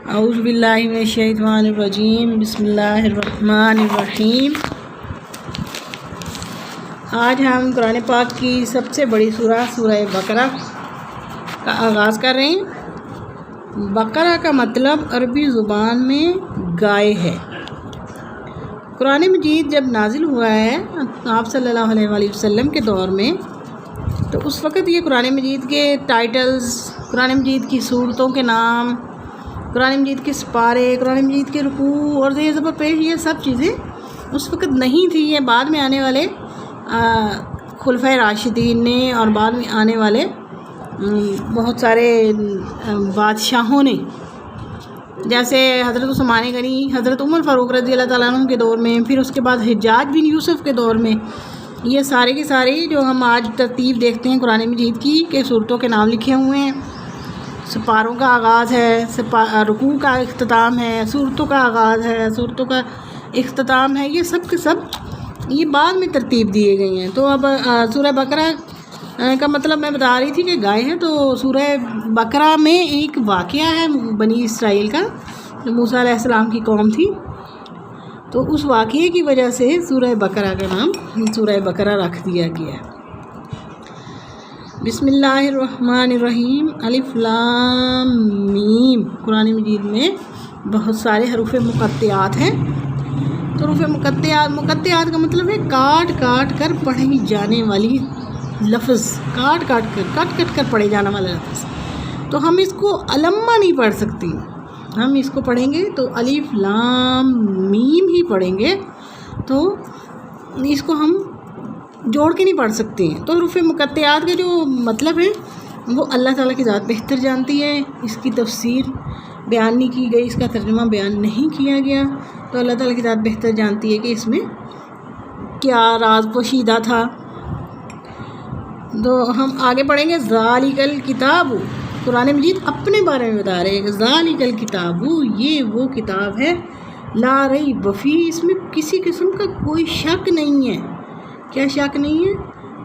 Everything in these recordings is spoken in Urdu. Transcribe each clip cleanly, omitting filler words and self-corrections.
اعوذ باللہ من الشیطان الرجیم بسم اللہ الرحمن الرحیم۔ آج ہم قرآن پاک کی سب سے بڑی سورہ بقرہ کا آغاز کر رہے ہیں۔ بقرہ کا مطلب عربی زبان میں گائے ہے۔ قرآن مجید جب نازل ہوا ہے آپ صلی اللہ علیہ وآلہ وسلم کے دور میں، تو اس وقت یہ قرآن مجید کے ٹائٹلز، قرآن مجید کی صورتوں کے نام، قرآن مجید کے سپارے، قرآن مجید کے رکوع اور زیر زبر پیش، یہ سب چیزیں اس وقت نہیں تھی۔ یہ بعد میں آنے والے خلفۂ راشدین نے اور بعد میں آنے والے بہت سارے بادشاہوں نے، جیسے حضرت عثمان غنی، حضرت عمر فاروق رضی اللہ تعالیٰ عنہ کے دور میں، پھر اس کے بعد حجاج بن یوسف کے دور میں، یہ سارے کے سارے جو ہم آج ترتیب دیکھتے ہیں قرآن مجید کی کہ صورتوں کے نام لکھے ہوئے ہیں، سپاروں کا آغاز ہے، رکوع کا اختتام ہے، صورتوں کا آغاز ہے، صورتوں کا اختتام ہے، یہ سب کے سب یہ بعد میں ترتیب دیے گئے ہیں۔ تو اب سورہ بقرہ کا مطلب میں بتا رہی تھی کہ گائے ہیں، تو سورہ بقرہ میں ایک واقعہ ہے بنی اسرائیل کا، جو موسیٰ علیہ السلام کی قوم تھی، تو اس واقعے کی وجہ سے سورہ بقرہ کا نام سورہ بقرہ رکھ دیا گیا ہے۔ بسم اللہ الرحمن الرحیم، الف لام میم۔ قرآن مجید میں بہت سارے حروف مقطعات ہیں۔ تو حروف مقطعات کا مطلب ہے کاٹ کاٹ کر پڑھی جانے والی لفظ، کٹ کٹ کر پڑھے جانے والا لفظ۔ تو ہم اس کو علمہ نہیں پڑھ سکتی، ہم اس کو پڑھیں گے تو الف لام میم ہی پڑھیں گے، تو اس کو ہم جوڑ کے نہیں پڑھ سکتے ہیں۔ تو حروف مقطعات کا جو مطلب ہے وہ اللہ تعالیٰ کی ذات بہتر جانتی ہے، اس کی تفسیر بیان نہیں کی گئی، اس کا ترجمہ بیان نہیں کیا گیا، تو اللہ تعالیٰ کی ذات بہتر جانتی ہے کہ اس میں کیا راز پوشیدہ تھا۔ تو ہم آگے پڑھیں گے ذالک الکتاب۔ قرآن مجید اپنے بارے میں بتا رہے ہیں کہ ذالک الکتاب، یہ وہ کتاب ہے، لا ریب فیہ، اس میں کسی قسم کا کوئی شک نہیں ہے۔ کیا شک نہیں ہے؟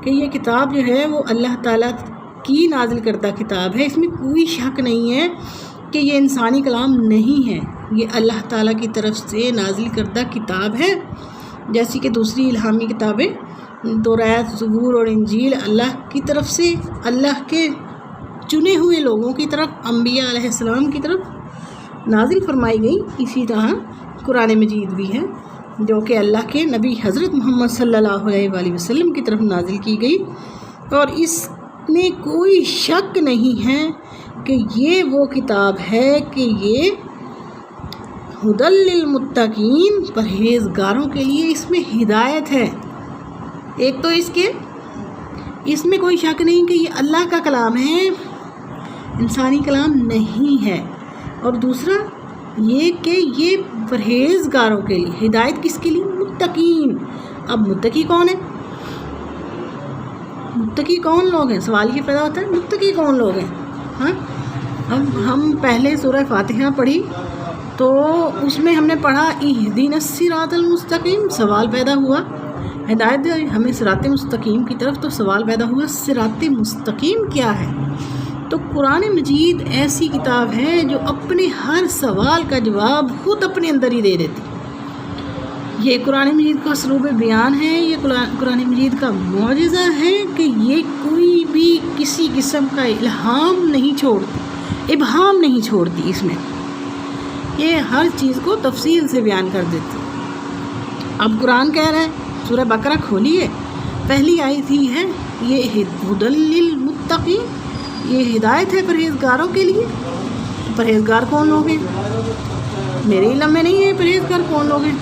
کہ یہ کتاب جو ہے وہ اللہ تعالیٰ کی نازل کردہ کتاب ہے، اس میں کوئی شک نہیں ہے کہ یہ انسانی کلام نہیں ہے، یہ اللہ تعالیٰ کی طرف سے نازل کردہ کتاب ہے، جیسی کہ دوسری الہامی کتابیں توریت، زبور اور انجیل اللہ کی طرف سے، اللہ کے چنے ہوئے لوگوں کی طرف، انبیاء علیہ السلام کی طرف نازل فرمائی گئی، اسی طرح قرآن مجید بھی ہے جو کہ اللہ کے نبی حضرت محمد صلی اللہ علیہ وآلہ وسلم کی طرف نازل کی گئی، اور اس میں کوئی شک نہیں ہے کہ یہ وہ کتاب ہے کہ یہ ہدی للمتقین، پرہیزگاروں کے لیے اس میں ہدایت ہے۔ ایک تو اس میں کوئی شک نہیں کہ یہ اللہ کا کلام ہے، انسانی کلام نہیں ہے، اور دوسرا یہ کہ یہ پرہیزگاروں کے لیے ہدایت، کس کے لیے؟ متقین۔ اب متقی کون ہے؟ متقی کون لوگ ہیں؟ سوال یہ پیدا ہوتا ہے، متقی کون لوگ ہیں؟ ہاں، اب ہم پہلے سورہ فاتحہ پڑھی تو اس میں ہم نے پڑھا اہدنا الصراط المستقیم، سوال پیدا ہوا، ہدایت دے ہمیں صراط مستقیم کی طرف، تو سوال پیدا ہوا صراط مستقیم کیا ہے؟ تو قرآن مجید ایسی کتاب ہے جو اپنے ہر سوال کا جواب خود اپنے اندر ہی دے دیتی۔ یہ قرآن مجید کا اسلوب بیان ہے، یہ قرآن مجید کا معجزہ ہے کہ یہ کوئی بھی کسی قسم کا الہام نہیں چھوڑتی، ابہام نہیں چھوڑتی، اس میں یہ ہر چیز کو تفصیل سے بیان کر دیتی۔ اب قرآن کہہ رہا ہے، سورہ بقرہ کھولیے، پہلی آیت ہی ہے یہ ہدی للمتقین، یہ ہدایت ہے پرہیزگاروں کے لیے۔ پرہیزگار کون لوگ ہیں؟ میرے علم میں نہیں ہے پرہیزگار کون لوگ ہیں۔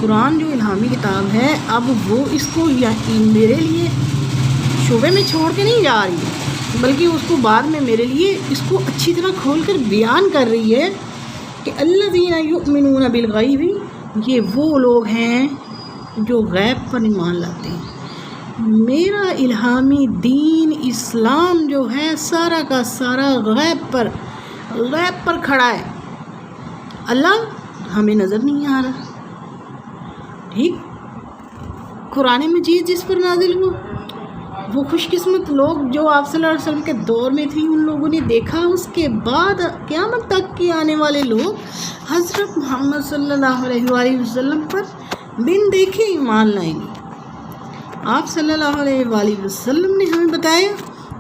قرآن جو الہامی کتاب ہے، اب وہ اس کو میرے لیے شعبے میں چھوڑ کے نہیں جا رہی ہے، بلکہ اس کو بعد میں میرے لیے اس کو اچھی طرح کھول کر بیان کر رہی ہے کہ الذین یؤمنون بالغیب، یہ وہ لوگ ہیں جو غیب پر ایمان لاتے ہیں۔ میرا الہامی دین اسلام جو ہے سارا کا سارا غیب پر کھڑا ہے، اللہ ہمیں نظر نہیں آ رہا، ٹھیک؟ قرآن مجید جس پر نازل ہوا وہ خوش قسمت لوگ جو آپ صلی اللہ علیہ وسلم کے دور میں تھے، ان لوگوں نے دیکھا اس کے بعد قیامت تک کے آنے والے لوگ حضرت محمد صلی اللہ علیہ وآلہ وسلم پر بن دیکھے ایمان لائیں گے۔ آپ صلی اللہ علیہ وآلہ وسلم نے ہمیں بتایا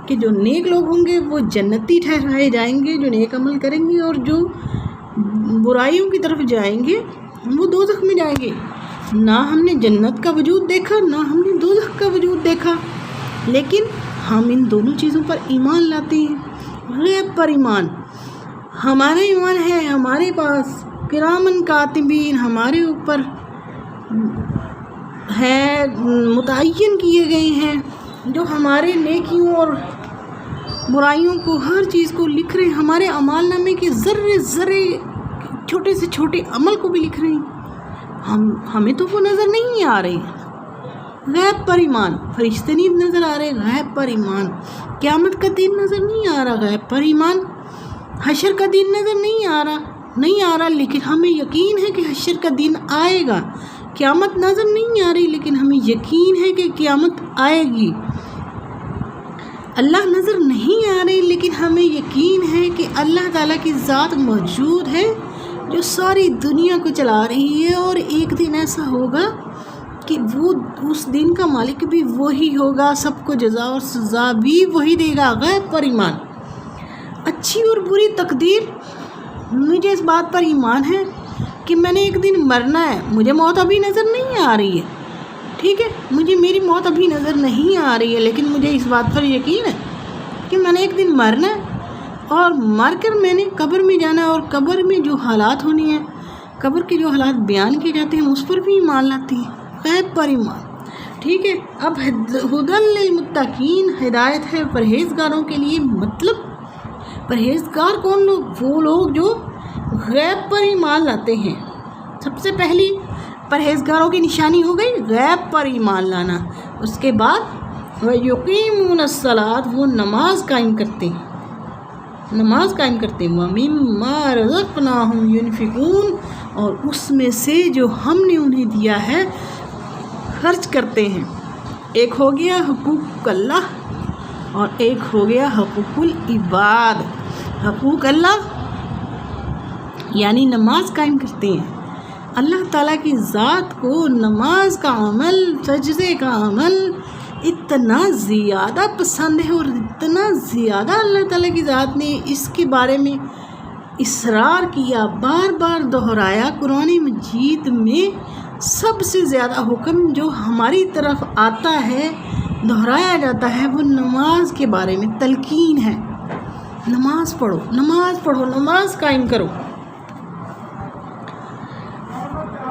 کہ جو نیک لوگ ہوں گے وہ جنتی ٹھہرائے جائیں گے، جو نیک عمل کریں گے، اور جو برائیوں کی طرف جائیں گے وہ دوزخ میں جائیں گے۔ نہ ہم نے جنت کا وجود دیکھا، نہ ہم نے دوزخ کا وجود دیکھا، لیکن ہم ان دونوں چیزوں پر ایمان لاتے ہیں۔ غیب پر ایمان، ہمارا ایمان ہے، ہمارے پاس کرامن کاتبین ہمارے اوپر ہے، متعین کیے گئے ہیں، جو ہمارے نیکیوں اور برائیوں کو، ہر چیز کو لکھ رہے ہیں، ہمارے اعمال نامے کے ذرے ذرے، چھوٹے سے چھوٹے عمل کو بھی لکھ رہے ہیں۔ ہمیں تو وہ نظر نہیں آ رہے۔ غیب پر ایمان، فرشتے نہیں نظر آ رہے، غیب پر ایمان۔ قیامت کا دن نظر نہیں آ رہا، غیب پر ایمان۔ حشر کا دن نظر نہیں آ رہا، لیکن ہمیں یقین ہے کہ حشر کا دن آئے گا۔ قیامت نظر نہیں آ رہی، لیکن ہمیں یقین ہے کہ قیامت آئے گی۔ اللہ نظر نہیں آ رہی، لیکن ہمیں یقین ہے کہ اللہ تعالیٰ کی ذات موجود ہے جو ساری دنیا کو چلا رہی ہے، اور ایک دن ایسا ہوگا کہ وہ اس دن کا مالک بھی وہی ہوگا، سب کو جزا اور سزا بھی وہی دے گا۔ غیب پر ایمان۔ اچھی اور بری تقدیر، مجھے اس بات پر ایمان ہے کہ میں نے ایک دن مرنا ہے۔ مجھے موت ابھی نظر نہیں آ رہی ہے، ٹھیک ہے، مجھے میری موت ابھی نظر نہیں آ رہی ہے، لیکن مجھے اس بات پر یقین ہے کہ میں نے ایک دن مرنا ہے، اور مر کر میں نے قبر میں جانا ہے، اور قبر میں جو حالات ہونے ہیں، قبر کے جو حالات بیان کیے جاتے ہیں، اس پر بھی ایمان لاتے ہیں۔ غیب پر ایمان، ٹھیک ہے۔ اب ہدی للمتقین، ہدایت ہے پرہیزگاروں کے لیے۔ مطلب پرہیزگار کون لوگ؟ وہ لوگ جو غیب پر ایمان لاتے ہیں۔ سب سے پہلی پرہیزگاروں کی نشانی ہو گئی غیب پر ایمان لانا۔ اس کے بعد وَيُقِيمُونَ الصَّلَاةَ، وہ نماز قائم کرتے ہیں، نماز قائم کرتے ہیں۔ وَمِمَّا رَزَقْنَاهُمْ يُنْفِقُونَ، اور اس میں سے جو ہم نے انہیں دیا ہے خرچ کرتے ہیں۔ ایک ہو گیا حقوق اللہ، اور ایک ہو گیا حقوق العباد۔ حقوق اللہ یعنی نماز قائم کرتے ہیں۔ اللہ تعالیٰ کی ذات کو نماز کا عمل، سجدے کا عمل اتنا زیادہ پسند ہے، اور اتنا زیادہ اللہ تعالیٰ کی ذات نے اس کے بارے میں اصرار کیا، بار بار دہرایا۔ قرآن مجید میں سب سے زیادہ حکم جو ہماری طرف آتا ہے، دہرایا جاتا ہے، وہ نماز کے بارے میں تلقین ہے۔ نماز پڑھو، نماز پڑھو، نماز قائم کرو۔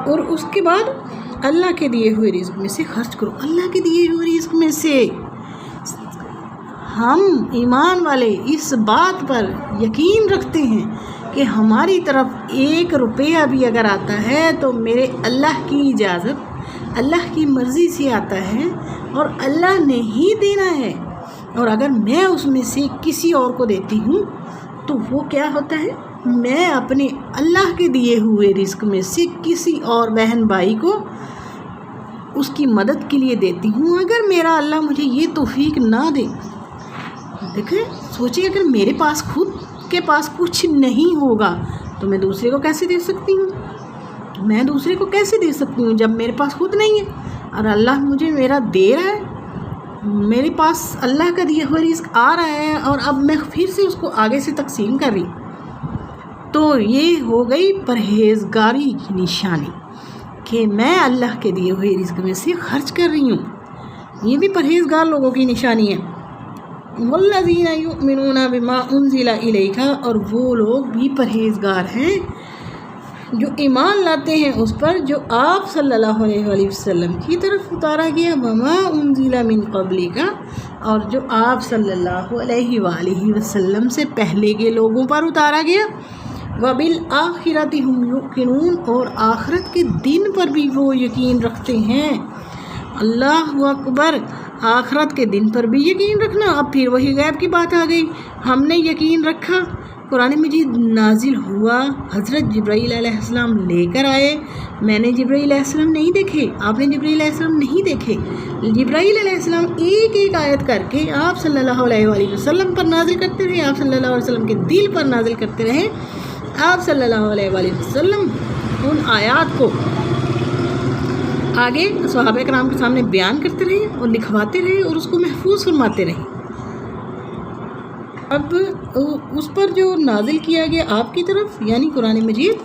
اور اس کے بعد اللہ کے دیے ہوئے رزق میں سے خرچ کرو، اللہ کے دیے ہوئے رزق میں سے۔ ہم ایمان والے اس بات پر یقین رکھتے ہیں کہ ہماری طرف 1 روپیہ بھی اگر آتا ہے تو میرے اللہ کی اجازت، اللہ کی مرضی سے آتا ہے، اور اللہ نے ہی دینا ہے۔ اور اگر میں اس میں سے کسی اور کو دیتی ہوں تو وہ کیا ہوتا ہے؟ میں اپنے اللہ کے دیے ہوئے رزق میں سے کسی اور بہن بھائی کو اس کی مدد کے لیے دیتی ہوں۔ اگر میرا اللہ مجھے یہ توفیق نہ دے، دیکھیں سوچیں، اگر میرے پاس خود کے پاس کچھ نہیں ہوگا تو میں دوسرے کو کیسے دے سکتی ہوں؟ میں دوسرے کو کیسے دے سکتی ہوں جب میرے پاس خود نہیں ہے؟ اور اللہ مجھے میرا دے رہا ہے، میرے پاس اللہ کا دیا ہوا رزق آ رہا ہے، اور اب میں پھر سے اس کو آگے سے تقسیم کر رہی ہوں۔ تو یہ ہو گئی پرہیزگاری کی نشانی کہ میں اللہ کے دیے ہوئے رزق میں سے خرچ کر رہی ہوں۔ یہ بھی پرہیزگار لوگوں کی نشانی ہے۔ والذین یؤمنون بما انزل الیک، اور وہ لوگ بھی پرہیزگار ہیں جو ایمان لاتے ہیں اس پر جو آپ صلی اللہ علیہ وآلہ وسلم کی طرف اتارا گیا، وما انزل من قبلک، اور جو آپ صلی اللہ علیہ وآلہ وسلم سے پہلے کے لوگوں پر اتارا گیا، وبالآخرۃ ہم یوقنون، اور آخرت کے دن پر بھی وہ یقین رکھتے ہیں۔ اللہ اکبر، آخرت کے دن پر بھی یقین رکھنا۔ اب پھر وہی غیب کی بات آ گئی۔ ہم نے یقین رکھا قرآن مجید نازل ہوا، حضرت جبرائیل علیہ السلام لے کر آئے، میں نے جبرائیل علیہ السلام نہیں دیکھے، آپ نے جبرائیل علیہ السلام نہیں دیکھے، جبرائیل علیہ السلام ایک ایک آیت کر کے آپ صلی اللہ علیہ وآلہ وسلم پر نازل کرتے رہے، آپ صلی اللہ علیہ وسلم کے دل پر نازل کرتے رہے، آپ صلی اللہ علیہ وآلہ وسلم ان آیات کو آگے صحابہ کرام کے سامنے بیان کرتے رہے اور لکھواتے رہے اور اس کو محفوظ فرماتے رہے۔ اب اس پر جو نازل کیا گیا آپ کی طرف یعنی قرآن مجید،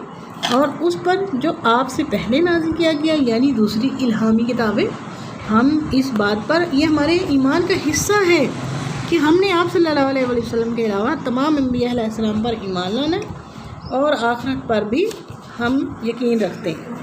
اور اس پر جو آپ سے پہلے نازل کیا گیا یعنی دوسری الہامی کتابیں، ہم اس بات پر، یہ ہمارے ایمان کا حصہ ہے کہ ہم نے آپ صلی اللہ علیہ وآلہ وسلم کے علاوہ تمام انبیاء علیہ السلام پر ایمان لانا ہے اور آخرت پر بھی ہم یقین رکھتے ہیں۔